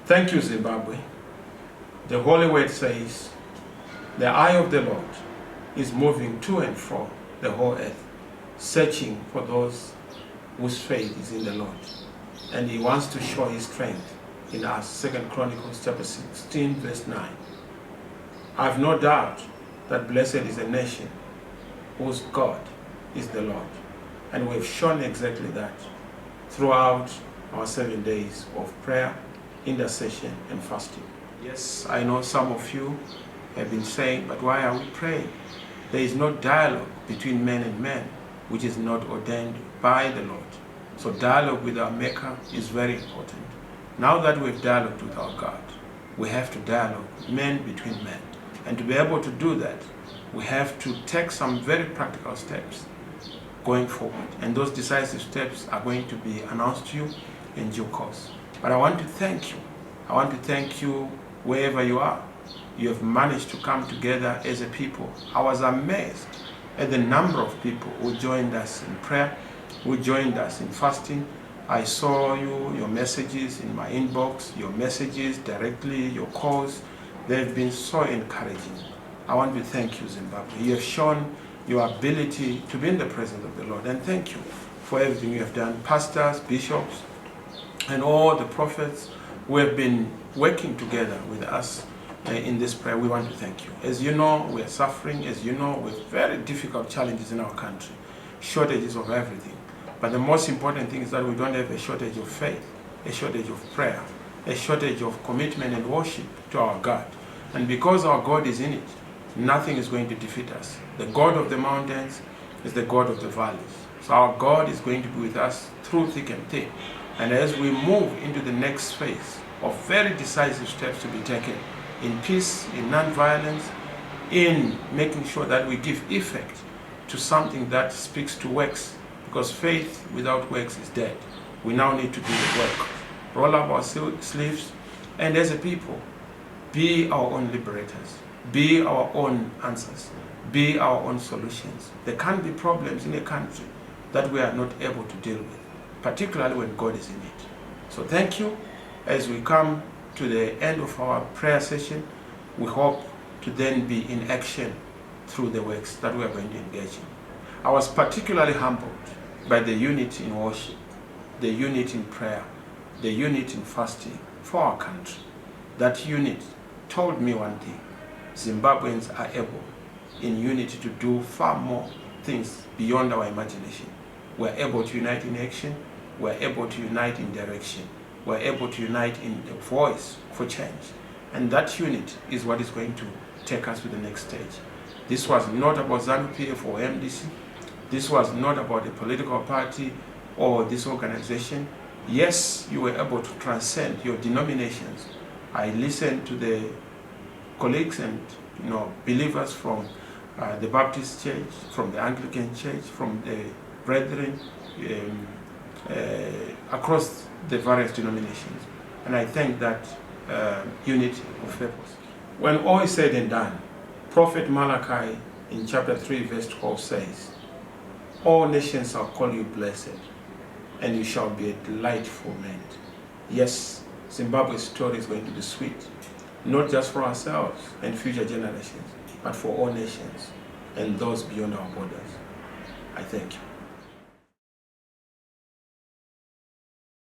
Thank you, Zimbabwe. The Holy Word says, the eye of the Lord is moving to and fro the whole earth, searching for those whose faith is in the Lord. And He wants to show His strength in us. 2 Chronicles chapter 16, verse 9. I have no doubt that blessed is a nation whose God is the Lord. And we've shown exactly that throughout our 7 days of prayer, intercession, and fasting. Yes, I know some of you have been saying, but why are we praying? There is no dialogue between man and man, which is not ordained by the Lord. So dialogue with our Maker is very important. Now that we've dialogued with our God, we have to dialogue men between men. And to be able to do that, we have to take some very practical steps going forward. And those decisive steps are going to be announced to you in due course. But I want to thank you. I want to thank you wherever you are. You have managed to come together as a people. I was amazed at the number of people who joined us in prayer, who joined us in fasting. I saw you, your messages in my inbox, your messages directly, your calls. They've been so encouraging. I want to thank you, Zimbabwe. You have shown your ability to be in the presence of the Lord. And thank you for everything you have done. Pastors, bishops, and all the prophets who have been working together with us in this prayer, we want to thank you. As you know, we are suffering. As you know, we have very difficult challenges in our country. Shortages of everything. But the most important thing is that we don't have a shortage of faith, a shortage of prayer, a shortage of commitment and worship to our God. And because our God is in it, nothing is going to defeat us. The God of the mountains is the God of the valleys. So our God is going to be with us through thick and thin. And as we move into the next phase of very decisive steps to be taken in peace, in non-violence, in making sure that we give effect to something that speaks to works, because faith without works is dead. We now need to do the work. Roll up our sleeves, and as a people, be our own liberators, be our own answers, be our own solutions. There can't be problems in a country that we are not able to deal with, particularly when God is in it. So thank you. As we come to the end of our prayer session, we hope to then be in action through the works that we are going to engage in. I was particularly humbled by the unity in worship, the unity in prayer, the unity in fasting for our country. That unity told me one thing: Zimbabweans are able in unity to do far more things beyond our imagination. We're able to unite in action, we're able to unite in direction, we're able to unite in the voice for change. And that unity is what is going to take us to the next stage. This was not about ZANU-PF or MDC. This was not about a political party or this organization. Yes, you were able to transcend your denominations. I listened to the colleagues and believers from the Baptist Church, from the Anglican Church, from the brethren across the various denominations. And I thank that unity of purpose. When all is said and done, Prophet Malachi in chapter 3 verse 12 says, all nations shall call you blessed, and you shall be a delightful land. Yes, Zimbabwe's story is going to be sweet, not just for ourselves and future generations, but for all nations and those beyond our borders. I thank you.